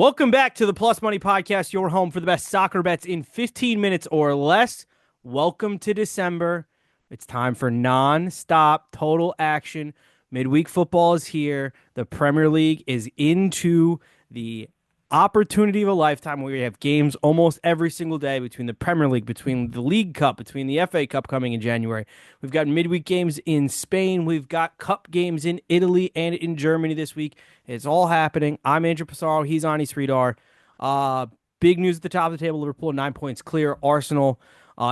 Welcome back to the Plus Money Podcast, your home for the best soccer bets in 15 minutes or less. Welcome to December. It's time for non-stop total action. Midweek football is here. The Premier League is into the opportunity of a lifetime where we have games almost every single day between the Premier League, between the League Cup, between the FA Cup coming in January. We've got midweek games in Spain. We've got cup games in Italy and in Germany this week. It's all happening. I'm Andrew Passaro. He's Ani Sridhar. Uh, Big news at the top of the table. Liverpool 9 points clear. Arsenal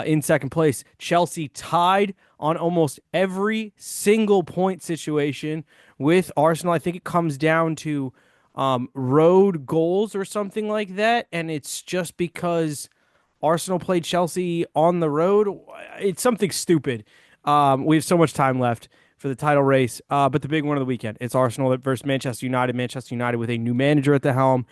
in second place. Chelsea tied on almost every single point situation with Arsenal. I think it comes down to road goals or something like that, and it's just because Arsenal played Chelsea on the road. It's something stupid. We have so much time left for the title race, but the big one of the weekend, it's Arsenal versus Manchester United. Manchester United with a new manager at the helm,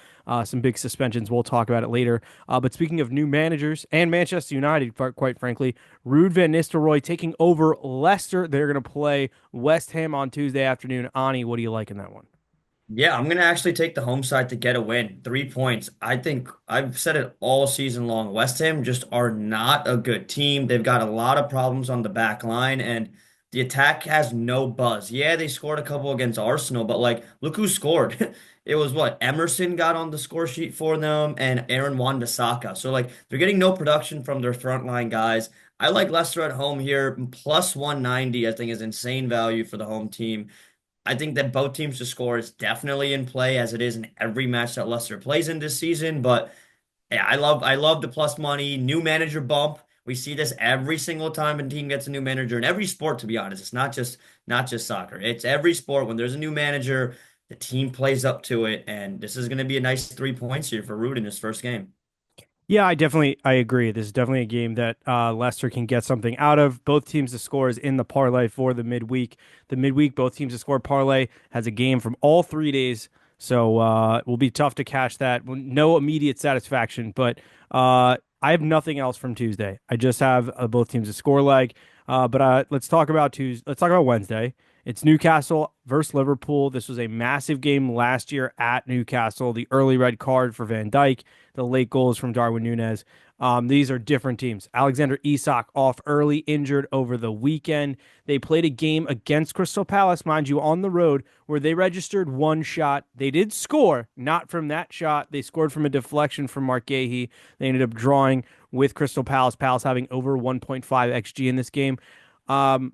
some big suspensions. We'll talk about it later. But speaking of new managers and Manchester United, quite frankly, Ruud van Nistelrooy taking over Leicester. They're going to play West Ham on Tuesday afternoon. Ani, what do you like in that one? Yeah, I'm going to actually take the home side to get a win. 3 points. I think I've said it all season long. West Ham just are not a good team. They've got a lot of problems on the back line, and the attack has no buzz. Yeah, they scored a couple against Arsenal, but look who scored. It was what? Emerson got on the score sheet for them and Aaron Wan-Bissaka. So, they're getting no production from their frontline guys. I like Leicester at home here. Plus 190, I think, is insane value for the home team. I think that both teams to score is definitely in play as it is in every match that Leicester plays in this season. But yeah, I love the plus money, new manager bump. We see this every single time a team gets a new manager in every sport, to be honest. It's not just soccer. It's every sport. When there's a new manager, the team plays up to it. And this is going to be a nice 3 points here for Ruud in his first game. Yeah, I agree. This is definitely a game that Leicester can get something out of. Both teams to score is in the parlay for the midweek. The midweek, both teams to score parlay has a game from all 3 days, so it will be tough to cash that. No immediate satisfaction, but I have nothing else from Tuesday. I just have both teams to score leg. But let's talk about Tuesday. Let's talk about Wednesday. It's Newcastle versus Liverpool. This was a massive game last year at Newcastle. The early red card for Van Dijk, the late goals from Darwin Núñez. These are different teams. Alexander Isak off early, injured over the weekend. They played a game against Crystal Palace, mind you, on the road, where they registered one shot. They did score, not from that shot. They scored from a deflection from Mark Gahey. They ended up drawing with Crystal Palace. Palace having over 1.5 XG in this game. Um,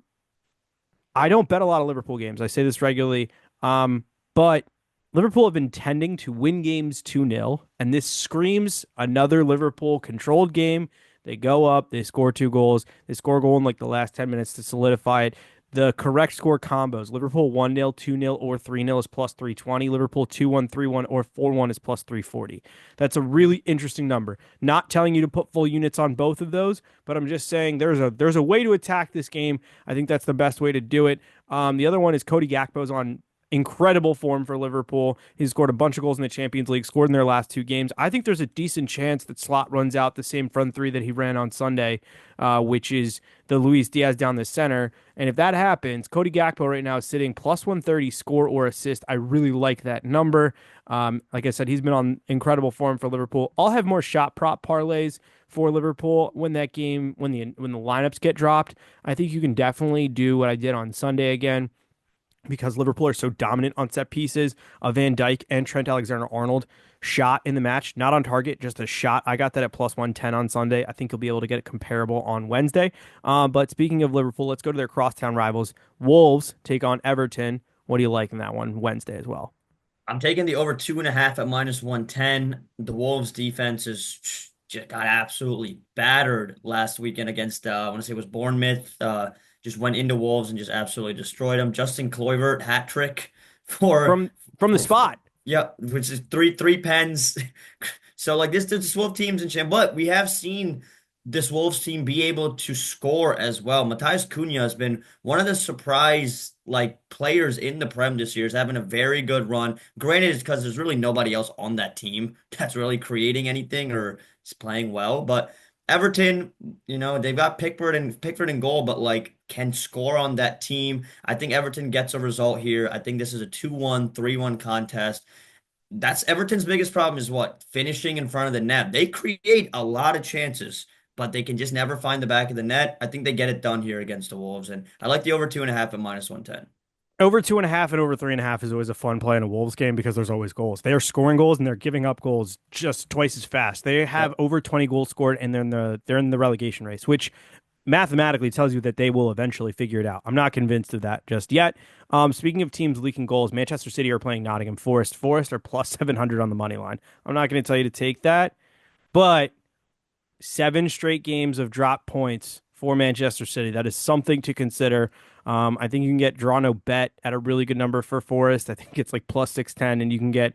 I don't bet a lot of Liverpool games. I say this regularly. But Liverpool have been tending to win games 2-0, and this screams another Liverpool controlled game. They go up, they score 2 goals, they score a goal in like the last 10 minutes to solidify it. The correct score combos Liverpool 1-0, 2-0, or 3-0 is plus 320. Liverpool 2-1, 3-1, or 4-1 is plus 340. That's a really interesting number. Not telling you to put full units on both of those, but I'm just saying there's a way to attack this game. I think that's the best way to do it. The other one is Cody Gakpo's on incredible form for Liverpool. He's scored a bunch of goals in the Champions League, scored in their last 2 games. I think there's a decent chance that Slot runs out the same front three that he ran on Sunday, which is the Luis Diaz down the center. And if that happens, Cody Gakpo right now is sitting plus 130 score or assist. I really like that number. Like I said, he's been on incredible form for Liverpool. I'll have more shot prop parlays for Liverpool when that game, when the lineups get dropped. I think you can definitely do what I did on Sunday again because Liverpool are so dominant on set pieces. Van Dijk and Trent Alexander-Arnold shot in the match, not on target, just a shot. I got that at plus 110 on Sunday. I think you'll be able to get it comparable on Wednesday. But speaking of Liverpool, let's go to their crosstown rivals. Wolves take on Everton. What do you like in that one Wednesday as well? I'm taking the over 2.5 at minus 110. The Wolves defense is just got absolutely battered last weekend against I want to say it was Bournemouth. Just went into Wolves and just absolutely destroyed them. Justin Kluivert hat trick for From the for spot. yeah, which is three pens. So this Wolves teams in champ, but we have seen this Wolves team be able to score as well. Matheus Cunha has been one of the surprise players in the Prem this year. Is having a very good run. Granted, it's because there's really nobody else on that team that's really creating anything or is playing well. But Everton, they've got Pickford in goal, but can score on that team. I think Everton gets a result here. I think this is a 2-1, 3-1 contest. That's Everton's biggest problem is what? Finishing in front of the net. They create a lot of chances, but they can just never find the back of the net. I think they get it done here against the Wolves, and I like the over 2.5 at -110. Over 2.5 and over 3.5 is always a fun play in a Wolves game because there's always goals. They are scoring goals and they're giving up goals just twice as fast. They have Yep. over 20 goals scored and they're in the relegation race, which mathematically tells you that they will eventually figure it out. I'm not convinced of that just yet. Speaking of teams leaking goals, Manchester City are playing Nottingham Forest. Forest are plus 700 on the money line. I'm not going to tell you to take that, but 7 straight games of drop points for Manchester City. That is something to consider. I think you can get draw no bet at a really good number for Forest. I think it's like plus 610, and you can get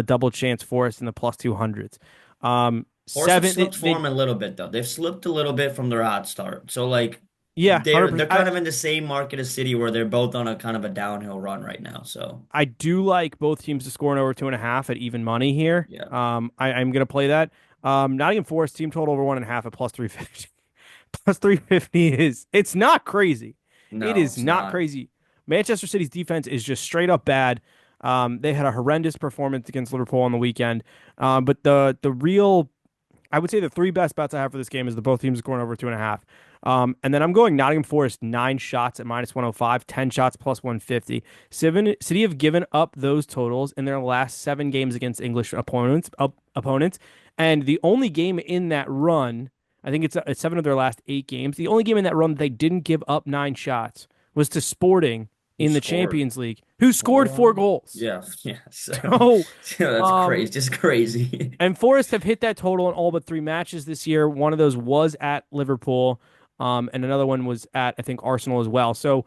double chance Forest in the plus 200s. Horse have Seven, slipped form a little bit though. They've slipped a little bit from their hot start. So like yeah, they're 100%. kind of in the same market as City where they're both on a kind of a downhill run right now. So I do like both teams to score in over 2.5 at even money here. yeah. I'm going to play that. Nottingham Forest team total over 1.5 at plus 350. Plus 350 it's not crazy. It No, is it's not not. crazy. Manchester City's defense is just straight up bad. They had a horrendous performance against Liverpool on the weekend. But the real I would say the three best bets I have for this game is the both teams scoring over 2.5. And then I'm going Nottingham Forest 9 shots at -105, 10 shots plus 150. City have given up those totals in their last 7 games against English opponents. And the only game in that run, I think it's 7 of their last 8 games. The only game in that run that they didn't give up 9 shots was to Sporting Who in the scored? Champions League, who scored four Four? goals. Yeah, yeah. So, So, yeah, that's um, crazy. Just crazy. and Forest have hit that total in all but 3 matches this year. One of those was at Liverpool, and another one was at I think Arsenal as well. So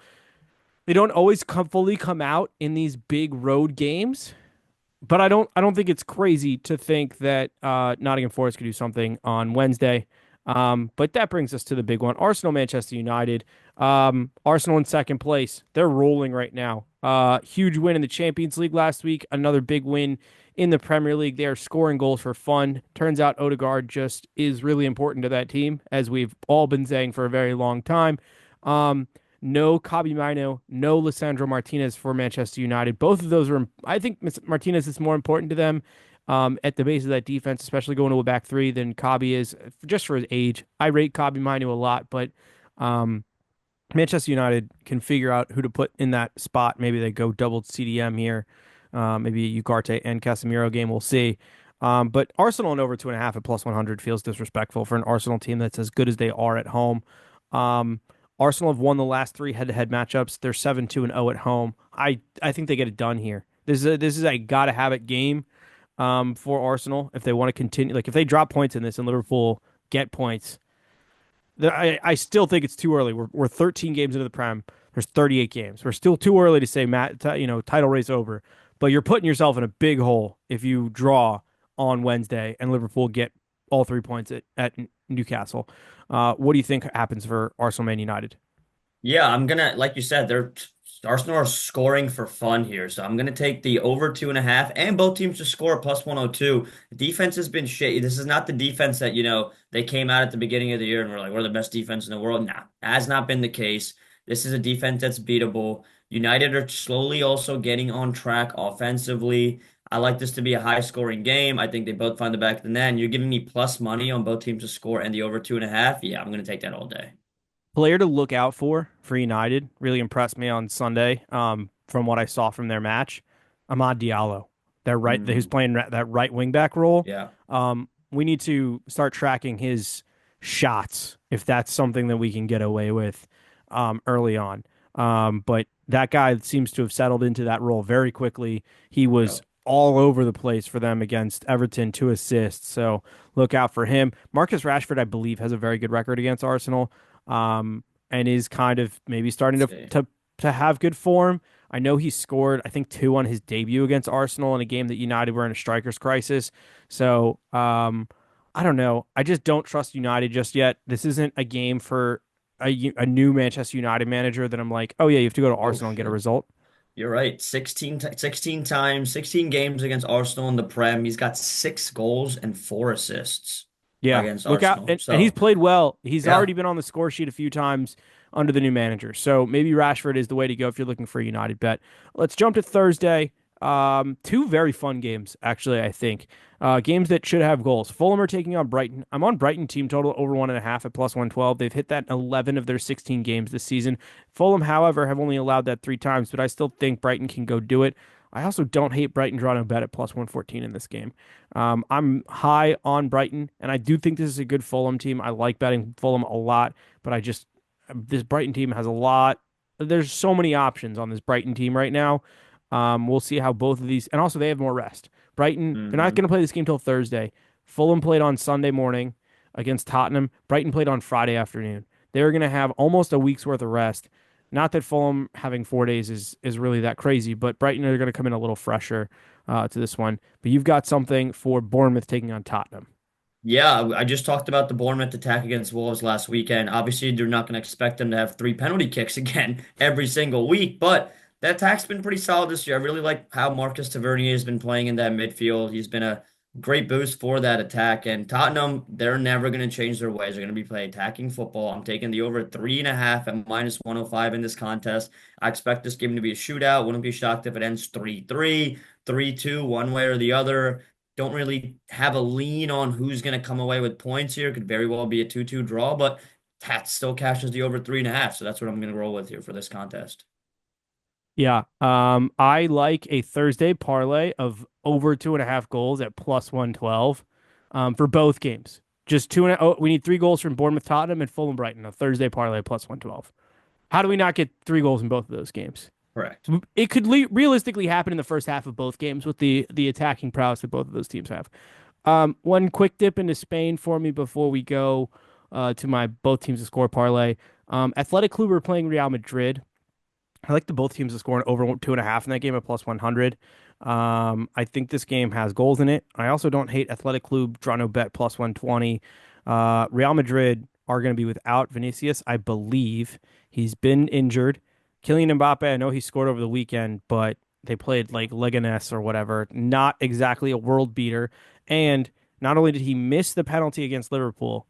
they don't always fully come out in these big road games, but I don't think it's crazy to think that Nottingham Forest could do something on Wednesday. But that brings us to the big one: Arsenal, Manchester United. Arsenal in second place. They're rolling right now. Huge win in the Champions League last week. Another big win in the Premier League. They are scoring goals for fun. Turns out Odegaard just is really important to that team, as we've all been saying for a very long time. Um, no Kobe Mino, no Lissandro Martinez for Manchester United. Both of those are, I think Martinez is more important to them at the base of that defense, especially going to a back three than Kobe is just for his age. I rate Kobe Mino a lot, but um, Manchester United can figure out who to put in that spot. Maybe they go double CDM here. Maybe Ugarte and Casemiro game. We'll see. But Arsenal and over 2.5 at plus 100 feels disrespectful for an Arsenal team that's as good as they are at home. Um, Arsenal have won the last 3 head-to-head matchups. They're 7-2-0 at home. I think they get it done here. This is a gotta have it game for Arsenal if they want to continue. Like if they drop points in this and Liverpool get points, I still think it's too early. We're 13 games into the Prem. There's 38 games. We're still too early to say title race over. But you're putting yourself in a big hole if you draw on Wednesday and Liverpool get all 3 points at Newcastle. What do you think happens for Arsenal Man United? Yeah, I'm gonna, like you said, they're Arsenal are scoring for fun here, so I'm gonna take the over 2.5 and both teams to score plus 102. The defense has been shit. This is not the defense that, they came out at the beginning of the year and were like, we're the best defense in the world. Nah, has not been the case. This is a defense that's beatable. United are slowly also getting on track offensively. I like this to be a high scoring game. I think they both find the back of the net. And you're giving me plus money on both teams to score and the over 2.5. Yeah, I'm gonna take that all day. Player to look out for United really impressed me on Sunday. From what I saw from their match, Amad Diallo, who's Mm, playing that right wing back role. yeah. We need to start tracking his shots if that's something that we can get away with early on. But that guy seems to have settled into that role very quickly. He was Yep. all over the place for them against Everton, 2 assists. So look out for him. Marcus Rashford, I believe, has a very good record against Arsenal, and is kind of maybe starting to See. to to have good form. I know he scored, I think, 2 on his debut against Arsenal in a game that United were in a strikers crisis. So I don't know. I just don't trust United just yet. This isn't a game for a new Manchester United manager that I'm like, oh yeah, you have to go to Oh, Arsenal and get a yeah. result. You're right. 16 times, 16 games against Arsenal in the Prem. He's got 6 goals and 4 assists Yeah, against look out, Arsenal. and he's So, played well. He's yeah. already been on the score sheet a few times under the new manager. So maybe Rashford is the way to go if you're looking for a United bet. Let's jump to Thursday. Two very fun games, actually, I think. Games that should have goals. Fulham are taking on Brighton. I'm on Brighton team total over 1.5 at plus 112. They've hit that in 11 of their 16 games this season. Fulham, however, have only allowed that 3 times, but I still think Brighton can go do it. I also don't hate Brighton drawing a bet at plus 114 in this game. I'm high on Brighton, and I do think this is a good Fulham team. I like betting Fulham a lot, but this Brighton team has a lot. There's so many options on this Brighton team right now. We'll see how both of these, and also they have more rest. Brighton, they're not Hmm. going to play this game till Thursday. Fulham played on Sunday morning against Tottenham. Brighton played on Friday afternoon. They're going to have almost a week's worth of rest. Not that Fulham having 4 days is really that crazy, but Brighton are going to come in a little fresher to this one. But you've got something for Bournemouth taking on Tottenham. Yeah, I just talked about the Bournemouth attack against Wolves last weekend. Obviously, you're not going to expect them to have three penalty kicks again every single week, but that attack's been pretty solid this year. I really like how Marcus Tavernier has been playing in that midfield. He's been a great boost for that attack. And Tottenham, they're never going to change their ways. They're going to be playing attacking football. I'm taking the over 3.5 at minus 105 in this contest. I expect this game to be a shootout. Wouldn't be shocked if it ends 3-3, 3-2, one way or the other. Don't really have a lean on who's going to come away with points here. Could very well be a 2-2 draw, but Tat still cashes the over 3.5. So that's what I'm going to roll with here for this contest. Yeah. I like a Thursday parlay of over 2.5 goals at plus 112 for both games. Just two and we need 3 goals from Bournemouth, Tottenham, and Fulham, Brighton. A Thursday parlay plus 112. How do we not get 3 goals in both of those games? Correct. It could realistically happen in the first half of both games with the attacking prowess that both of those teams have. One quick dip into Spain for me before we go to my both teams to score parlay. Athletic Club are playing Real Madrid. I like the both teams to score over 2.5 in that game at plus 100. I think this game has goals in it. I also don't hate Athletic Club draw no bet plus 120. Real Madrid are going to be without Vinicius, I believe. He's been injured. Kylian Mbappe, I know he scored over the weekend, but they played like Leganes or whatever. Not exactly a world beater. And not only did he miss the penalty against Liverpool,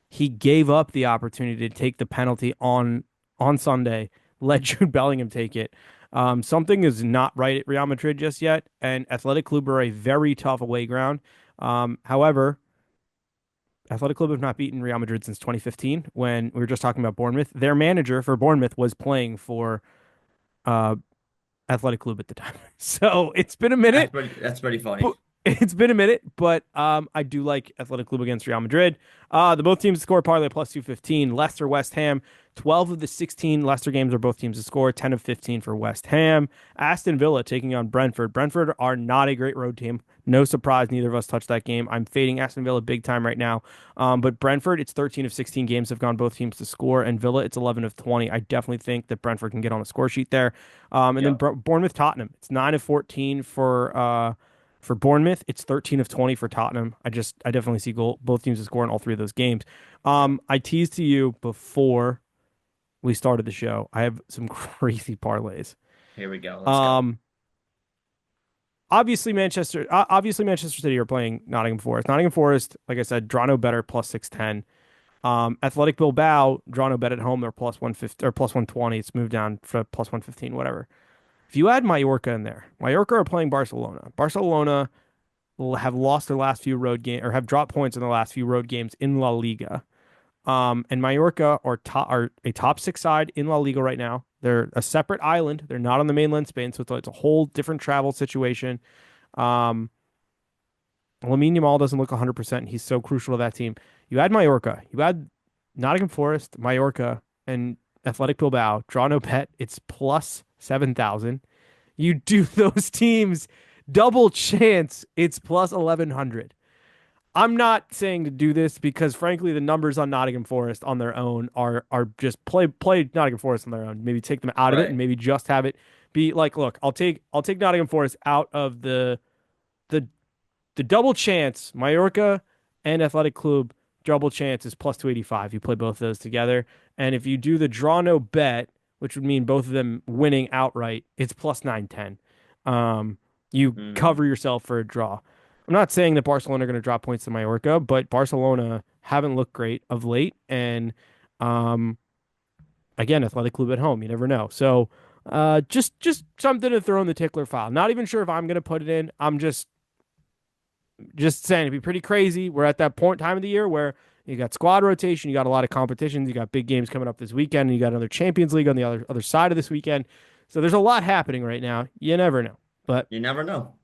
he gave up the opportunity to take the penalty on Sunday, let Jude Bellingham take it. Something is not right at Real Madrid just yet, and Athletic Club are a very tough away ground. However, Athletic Club have not beaten Real Madrid since 2015 when we were just talking about Bournemouth. Their manager for Bournemouth was playing for uh, Athletic Club at the time. So it's been a minute, That's pretty funny. but it's been a minute, but I do like Athletic Club against Real Madrid. The both teams score parlay plus 215. Leicester, West Ham. 12 of the 16 Leicester games are both teams to score. 10 of 15 for West Ham. Aston Villa taking on Brentford. Brentford are not a great road team. No surprise, neither of us touched that game. I'm fading Aston Villa big time right now. But Brentford, it's 13 of 16 games have gone both teams to score, and Villa, it's 11 of 20. I definitely think that Brentford can get on the score sheet there. And then Yep. Bournemouth, Tottenham. It's 9 of 14 for Bournemouth. It's 13 of 20 for Tottenham. I definitely see both teams to score in all three of those games. Yep. I teased to you before we started the show. I have some crazy parlays. Here we go. Let's go. Um, obviously Manchester City are playing Nottingham Forest. Nottingham Forest, like I said, draw no better plus 610. Athletic Bilbao, draw no bet at home. They're plus 150 or plus 120. It's moved down for plus 115, whatever. If you add Mallorca in there, Mallorca are playing Barcelona. Barcelona have lost their last few road games or have dropped points in the last few road games in La Liga. And Mallorca are a top six side in La Liga right now. They're a separate island. They're not on the mainland Spain, so it's a whole different travel situation. Um, Lamine Yamal doesn't look 100%. He's so crucial to that team. You add Mallorca, you add Nottingham Forest, Mallorca, and Athletic Bilbao. Draw no bet. It's plus 7,000. You do those teams double chance. It's plus 1,100. I'm not saying to do this because, frankly, the numbers on Nottingham Forest on their own are just play Nottingham Forest on their own. Maybe take them out of it and Right. maybe just have it be like, look, I'll take Nottingham Forest out of the the double chance. Mallorca and Athletic Club double chance is plus 285. You play both of those together, and if you do the draw no bet, which would mean both of them winning outright, it's plus 910. You Hmm. cover yourself for a draw. I'm not saying that Barcelona are going to drop points to Mallorca, but Barcelona haven't looked great of late. And um, again, Athletic Club at home, you never know. So Just something to throw in the tickler file. Not even sure if I'm gonna put it in. I'm just saying it'd be pretty crazy. We're at that point time of the year where you got squad rotation, you got a lot of competitions, you got big games coming up this weekend, and you got another Champions League on the other side of this weekend. So there's a lot happening right now. You never know. But You never know.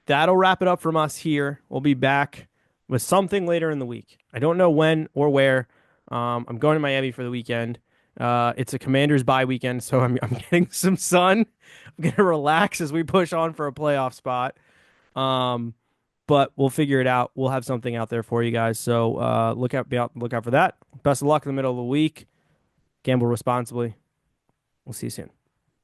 that'll wrap it up from us here. We'll be back with something later in the week. I don't know when or where. I'm going to Miami for the weekend. It's a Commanders bye weekend, so I'm getting some sun. I'm gonna relax as we push on for a playoff spot. Um, but we'll figure it out. We'll have something out there for you guys. So look out for that. Best of luck in the middle of the week. Gamble responsibly. We'll see you soon.